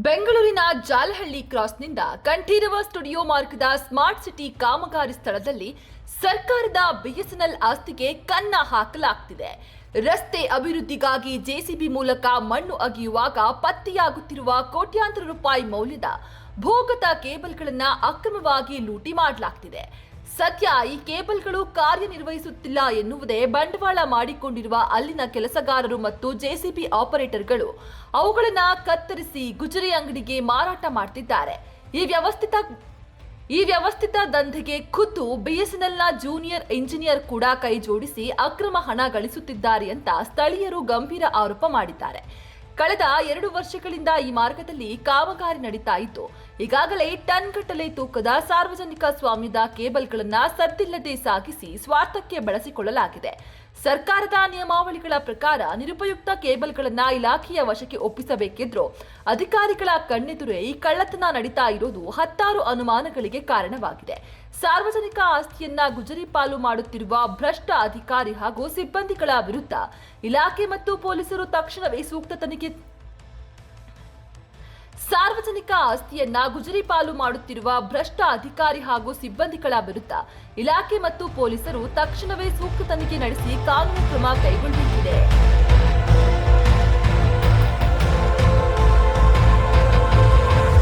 ಬೆಂಗಳೂರಿನ ಜಾಲಹಳ್ಳಿ ಕ್ರಾಸ್ನಿಂದ ಕಂಠೀರವ ಸ್ಟುಡಿಯೋ ಮಾರ್ಗದ smart city ಕಾಮಗಾರಿ ಸ್ಥಳದಲ್ಲಿ ಸರ್ಕಾರದ ಬಿಎಸ್ಎನ್ಎಲ್ ಆಸ್ತಿಗೆ ಕನ್ನ ಹಾಕಲಾಗ್ತಿದೆ. ರಸ್ತೆ ಅಭಿವೃದ್ಧಿಗಾಗಿ ಜೆಸಿಬಿ ಮೂಲಕ ಮಣ್ಣು ಅಗೆಯುವಾಗ ಪತ್ತೆಯಾಗುತ್ತಿರುವ ಕೋಟ್ಯಾಂತರ ರೂಪಾಯಿ ಮೌಲ್ಯದ ಭೂಗತ ಕೇಬಲ್ಗಳನ್ನು ಅಕ್ರಮವಾಗಿ ಲೂಟಿ ಮಾಡಲಾಗ್ತಿದೆ. ಸದ್ಯ ಈ ಕೇಬಲ್ಗಳು ಕಾರ್ಯನಿರ್ವಹಿಸುತ್ತಿಲ್ಲ ಎನ್ನುವುದೇ ಬಂಡವಾಳ ಮಾಡಿಕೊಂಡಿರುವ ಅಲ್ಲಿನ ಕೆಲಸಗಾರರು ಮತ್ತು ಜೆಸಿಬಿ ಆಪರೇಟರ್ಗಳು ಅವುಗಳನ್ನು ಕತ್ತರಿಸಿ ಗುಜರಿ ಅಂಗಡಿಗೆ ಮಾರಾಟ ಮಾಡ್ತಿದ್ದಾರೆ. ಈ ವ್ಯವಸ್ಥಿತ ದಂಧೆಗೆ ಖುದ್ದು ಬಿಎಸ್ಎನ್ಎಲ್ನ ಜೂನಿಯರ್ ಇಂಜಿನಿಯರ್ ಕೂಡ ಕೈ ಜೋಡಿಸಿ ಅಕ್ರಮ ಹಣ ಗಳಿಸುತ್ತಿದ್ದಾರೆ ಅಂತ ಸ್ಥಳೀಯರು ಗಂಭೀರ ಆರೋಪ ಮಾಡಿದ್ದಾರೆ. ಕಳೆದ 2 ವರ್ಷಗಳಿಂದ ಈ ಮಾರ್ಗದಲ್ಲಿ ಕಾಮಗಾರಿ ನಡೀತಾ ಇತ್ತು. ಈಗಾಗಲೇ ಟನ್ಗಟ್ಟಲೆ ತೂಕದ ಸಾರ್ವಜನಿಕ ಸ್ವಾಮ್ಯದ ಕೇಬಲ್ಗಳನ್ನು ಸದ್ದಿಲ್ಲದೆ ಸಾಗಿಸಿ ಸ್ವಾರ್ಥಕ್ಕೆ ಬಳಸಿಕೊಳ್ಳಲಾಗಿದೆ. ಸರ್ಕಾರದ ನಿಯಮಾವಳಿಗಳ ಪ್ರಕಾರ ನಿರುಪಯುಕ್ತ ಕೇಬಲ್ಗಳನ್ನು ಇಲಾಖೆಯ ವಶಕ್ಕೆ ಒಪ್ಪಿಸಬೇಕಿದ್ರೂ ಅಧಿಕಾರಿಗಳ ಕಣ್ಣೆದುರೇ ಈ ಕಳ್ಳತನ ನಡೀತಾ ಇರೋದು ಹತ್ತಾರು ಅನುಮಾನಗಳಿಗೆ ಕಾರಣವಾಗಿದೆ. ಸಾರ್ವಜನಿಕ ಆಸ್ತಿಯನ್ನ ಗುಜರಿ ಪಾಲು ಮಾಡುತ್ತಿರುವ ಭ್ರಷ್ಟ ಅಧಿಕಾರಿ ಹಾಗೂ ಸಿಬ್ಬಂದಿಗಳ ವಿರುದ್ಧ ಇಲಾಖೆ ಮತ್ತು ಪೊಲೀಸರು ತಕ್ಷಣವೇ ಸೂಕ್ತ ತನಿಖೆ ಸಾರ್ವಜನಿಕ ಆಸ್ತಿಯನ್ನ ಗುಜರಿ ಪಾಲು ಮಾಡುತ್ತಿರುವ ಭ್ರಷ್ಟ ಅಧಿಕಾರಿ ಹಾಗೂ ಸಿಬ್ಬಂದಿಗಳ ವಿರುದ್ಧ ಇಲಾಖೆ ಮತ್ತು ಪೊಲೀಸರು ತಕ್ಷಣವೇ ಸೂಕ್ತ ತನಿಖೆ ನಡೆಸಿ ಕಾನೂನು ಕ್ರಮ ಕೈಗೊಳ್ಳಬೇಕಿದೆ.